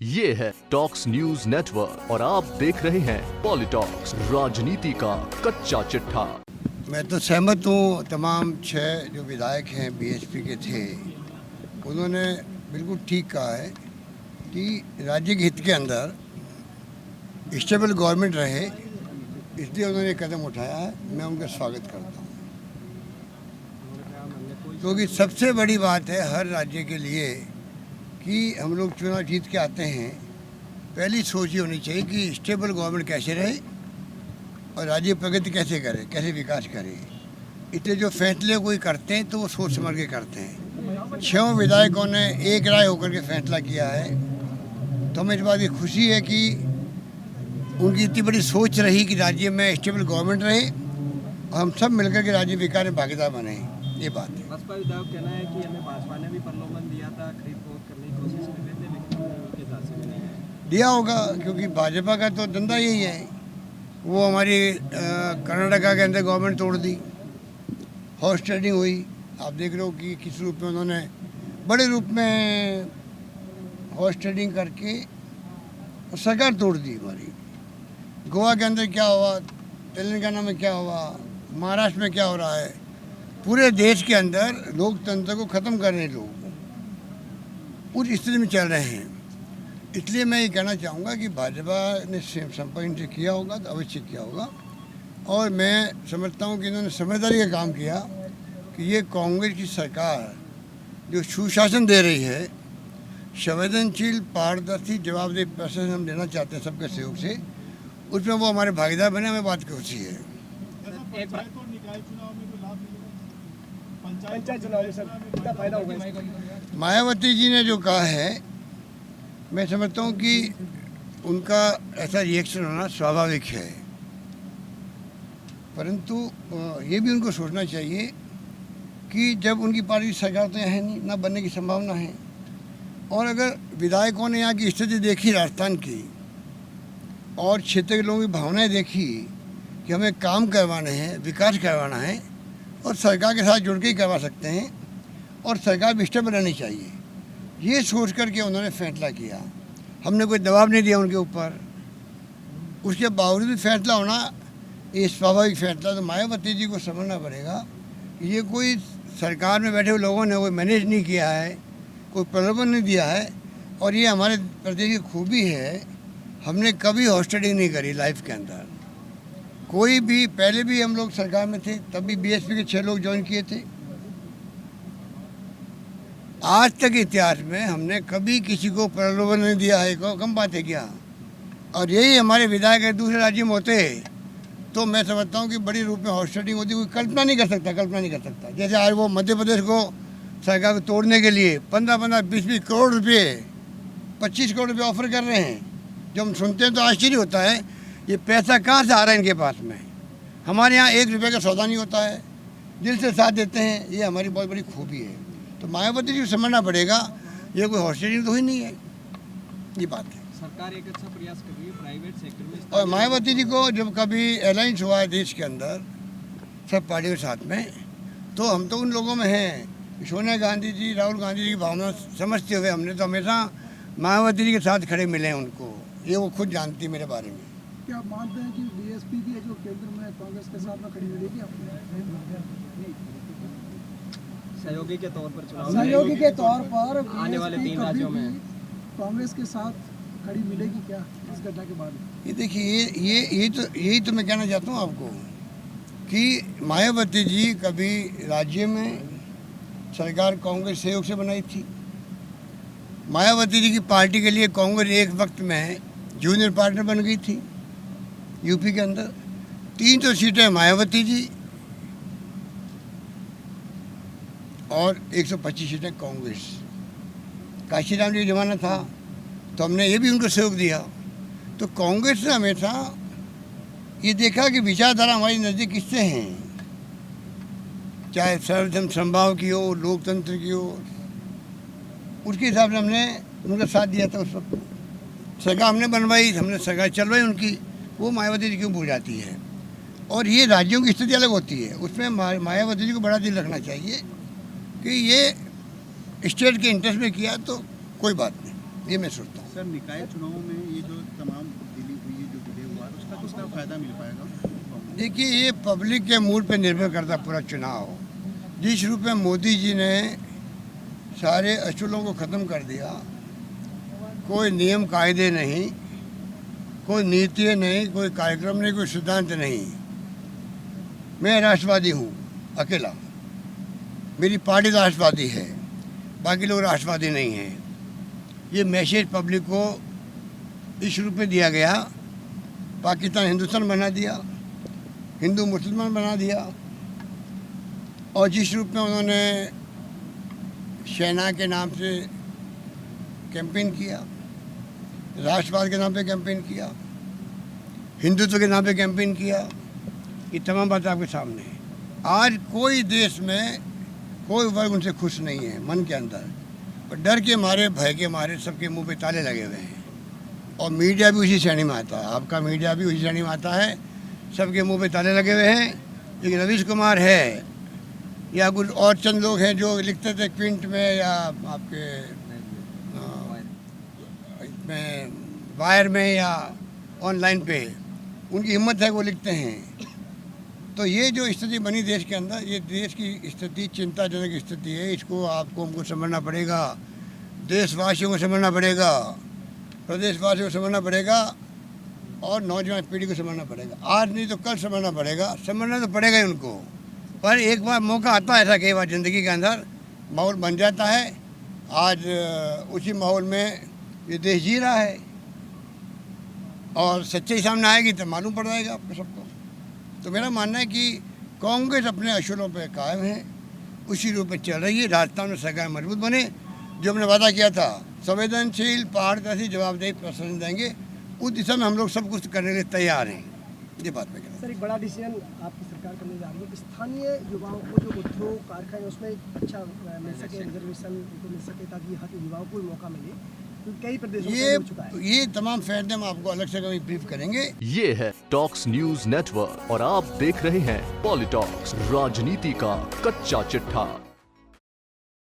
ये है talks news network और आप देख रहे हैं पॉलिटॉक्स, राजनीति का कच्चा चिट्ठा। मैं तो सहमत हूँ। तमाम 6 जो विधायक हैं बीएसपी के थे, उन्होंने बिल्कुल ठीक कहा है कि राज्य के हित के अंदर स्टेबल गवर्नमेंट रहे, इसलिए उन्होंने कदम उठाया है। मैं उनका स्वागत करता हूँ, क्योंकि सबसे बड़ी बात है हर राज्य के लिए कि हम लोग चुनाव जीत के आते हैं। पहली सोच ये होनी चाहिए कि स्टेबल गवर्नमेंट कैसे रहे और राज्य प्रगति कैसे करे, कैसे विकास करे। इसलिए जो फैसले कोई करते हैं तो वो सोच समझ के करते हैं। 6 विधायकों ने एक राय होकर के फैसला किया है, तो हमें इस बात की खुशी है कि उनकी इतनी बड़ी सोच रही कि राज्य में स्टेबल गवर्नमेंट रहे और हम सब मिलकर के राज्य विकास में भागीदार बने। ये बात है। भाजपा विधायक कहना है कि हमें भाजपा ने भी प्रलोभन दिया था, खरीद फरोख्त करने की कोशिश कर रहे थे, लेकिन उनके हिसाब से भी नहीं दिया होगा, क्योंकि भाजपा का तो धंधा यही है। वो हमारी कर्नाटका के अंदर गवर्नमेंट तोड़ दी, हॉर्स ट्रेडिंग हुई। आप देख रहे हो कि किस रूप में उन्होंने बड़े रूप में हॉर्स ट्रेडिंग करके सरकार तोड़ दी हमारी। गोवा के अंदर क्या हुआ, तेलंगाना में क्या हुआ, महाराष्ट्र में क्या हो रहा है, पूरे देश के अंदर लोकतंत्र को ख़त्म कर रहे लोग उस स्थिति में चल रहे हैं। इसलिए मैं ये कहना चाहूँगा कि भाजपा ने संपर्क इनसे किया होगा तो अवश्य किया होगा, और मैं समझता हूँ कि इन्होंने समझदारी का काम किया कि ये कांग्रेस की सरकार जो सुशासन दे रही है, संवेदनशील, पारदर्शी, जवाबदेह प्रशासन हम देना चाहते हैं सबके सहयोग से, उसमें वो हमारे भागीदार बने। हमें बात खुशी है। मायावती जी ने जो कहा है, मैं समझता हूँ कि उनका ऐसा रिएक्शन होना स्वाभाविक है, परंतु ये भी उनको सोचना चाहिए कि जब उनकी पार्टी सरकार तो यहाँ है नहीं, ना बनने की संभावना है, और अगर विधायकों ने यहाँ की स्थिति देखी राजस्थान की और क्षेत्र के लोगों की भावनाएं देखी कि हमें काम करवाने हैं, विकास करवाना है और सरकार के साथ जुड़ के ही करवा सकते हैं और सरकार भी स्टेबल रहनी चाहिए, ये सोच करके उन्होंने फैसला किया। हमने कोई दबाव नहीं दिया उनके ऊपर, उसके बावजूद भी फैसला होना ये स्वाभाविक फैसला। तो मायावती जी को समझना पड़ेगा कि ये कोई सरकार में बैठे हुए लोगों ने कोई मैनेज नहीं किया है, कोई प्रलोभन नहीं दिया है, और ये हमारे प्रदेश की खूबी है। हमने कभी हॉस्टेडिंग नहीं करी लाइफ के अंदर, कोई भी। पहले भी हम लोग सरकार में थे, तब भी बीएसपी के 6 लोग ज्वाइन किए थे। आज तक इतिहास में हमने कभी किसी को प्रलोभन नहीं दिया है, को कम बात है क्या। और यही हमारे विधायक दूसरे राज्य में होते तो मैं समझता हूँ कि बड़ी रूप में हॉस्टेडिंग होती, कोई कल्पना नहीं कर सकता। जैसे आज वो मध्य प्रदेश को सरकार को तोड़ने के लिए 15-15, 20-20 करोड़ रुपये, 25 करोड़ रुपये ऑफर कर रहे हैं। जो हम सुनते हैं तो आश्चर्य होता है, ये पैसा कहाँ से आ रहा है इनके पास में। हमारे यहाँ 1 रुपये का सौदा नहीं होता है, दिल से साथ देते हैं, ये हमारी बहुत बड़ी खूबी है। तो मायावती जी को समझना पड़ेगा, ये कोई हॉस्टेलिंग तो ही नहीं है, ये बात है। सरकार एक अच्छा प्रयास कर रही है प्राइवेट सेक्टर में। और मायावती जी को जब कभी अलायंस हुआ है देश के अंदर सब पार्टियों के साथ में, तो हम तो उन लोगों में हैं। सोनिया गांधी जी, राहुल गांधी जी की भावना समझते हुए हमने तो हमेशा मायावती जी के साथ खड़े मिले हैं उनको, ये वो खुद जानती है मेरे बारे में। क्या आप मानते हैं कि बीएसपी की जो केंद्र में कांग्रेस के साथ में खड़ी मिलेगी सहयोगी के तौर पर चुनाव, सहयोगी के तौर पर आने वाले 3 राज्यों में कांग्रेस के साथ खड़ी मिलेगी क्या इस घटना के बाद? ये देखिए, यही तो मैं कहना चाहता हूँ आपको कि मायावती जी कभी राज्य में सरकार कांग्रेस सहयोग से बनाई थी। मायावती जी की पार्टी के लिए कांग्रेस एक वक्त में जूनियर पार्टनर बन गई थी यूपी के अंदर। 300 सीटें मायावती जी और 125 सीटें कांग्रेस। काशीराम जी का जमाना था तो हमने ये भी उनको सहयोग दिया। तो कांग्रेस ने हमेशा ये देखा कि विचारधारा हमारी नज़दीक किससे हैं, चाहे सर्वधर्म समभाव की हो, लोकतंत्र की हो, उसके हिसाब से हमने उनका साथ दिया था। उस वक्त सरकार हमने बनवाई, हमने सरकार चलवाई उनकी, वो मायावती जी क्यों भूल जाती है। और ये राज्यों की स्थिति अलग होती है, उसमें मायावती जी को बड़ा दिल रखना चाहिए कि ये स्टेट के इंटरेस्ट में किया तो कोई बात नहीं। ये मैं सोचता हूँ। सर निकाय चुनाव में ये जो तमाम दिल्ली हुई जो विधेयक हुआ उसका कितना फायदा मिल पाएगा? देखिए, ये पब्लिक के मूड पे निर्भर करता पूरा चुनाव। जिस रूप में मोदी जी ने सारे असूलों को ख़त्म कर दिया, कोई नियम कायदे नहीं, कोई नीति नहीं, कोई कार्यक्रम नहीं, कोई सिद्धांत नहीं। मैं राष्ट्रवादी हूँ अकेला, मेरी पार्टी राष्ट्रवादी है, बाकी लोग राष्ट्रवादी नहीं हैं। ये मैसेज पब्लिक को इस रूप में दिया गया, पाकिस्तान हिंदुस्तान बना दिया, हिंदू मुसलमान बना दिया, और जिस रूप में उन्होंने सेना के नाम से कैंपेन किया, राष्ट्रवाद के नाम पे कैंपेन किया, हिंदुत्व के नाम पे कैंपेन किया, ये तमाम बातें आपके सामने हैं। आज कोई देश में कोई वर्ग उनसे खुश नहीं है मन के अंदर, और डर के मारे, भय के मारे सबके मुंह पे ताले लगे हुए हैं। और मीडिया भी उसी श्रेणी में आता है, आपका मीडिया भी उसी श्रेणी में आता है, सबके मुंह पे ताले लगे हुए हैं। एक रवीश कुमार है या कुछ और चंद लोग हैं जो लिखते थे प्रिंट में या आपके इसमें वायर में या ऑनलाइन पे, उनकी हिम्मत है वो लिखते हैं। तो ये जो स्थिति बनी देश के अंदर, ये देश की स्थिति चिंताजनक स्थिति है। इसको आपको हमको समझना पड़ेगा, देशवासियों को समझना पड़ेगा, प्रदेशवासियों को समझना पड़ेगा, और नौजवान पीढ़ी को समझना पड़ेगा। आज नहीं तो कल समझना पड़ेगा, समझना तो पड़ेगा ही उनको। पर एक बार मौका आता है, ऐसा कई बार ज़िंदगी के अंदर माहौल बन जाता है। आज उसी माहौल में ये देश जी रहा है, और सच्चाई सामने आएगी तो मालूम पड़ जाएगा आपको सबको। तो मेरा मानना है कि कांग्रेस अपने असूलों पर कायम है, उसी रूप में चल रही है। राजस्थान में सरकार मजबूत बने, जो हमने वादा किया था, संवेदनशील पहाड़ जैसी जवाबदेही प्रशासन देंगे, उस दिशा में हम लोग सब कुछ करने के लिए तैयार हैं। ये बात मैं कहना। सर, एक बड़ा डिसीजन आपकी सरकार करने जा रही है, स्थानीय युवाओं को जो उद्योग कारखाने उसमें अच्छा मिल सके, रिजर्वेशन उनको मिल सके, ताकि हर युवाओं को भी मौका मिले। तो कई प्रदेशों में हो चुका है। ये तमाम फैसले हम आपको अलग से कभी ब्रीफ करेंगे। ये है टॉक्स न्यूज नेटवर्क और आप देख रहे हैं पॉलिटॉक्स, राजनीति का कच्चा चिट्ठा।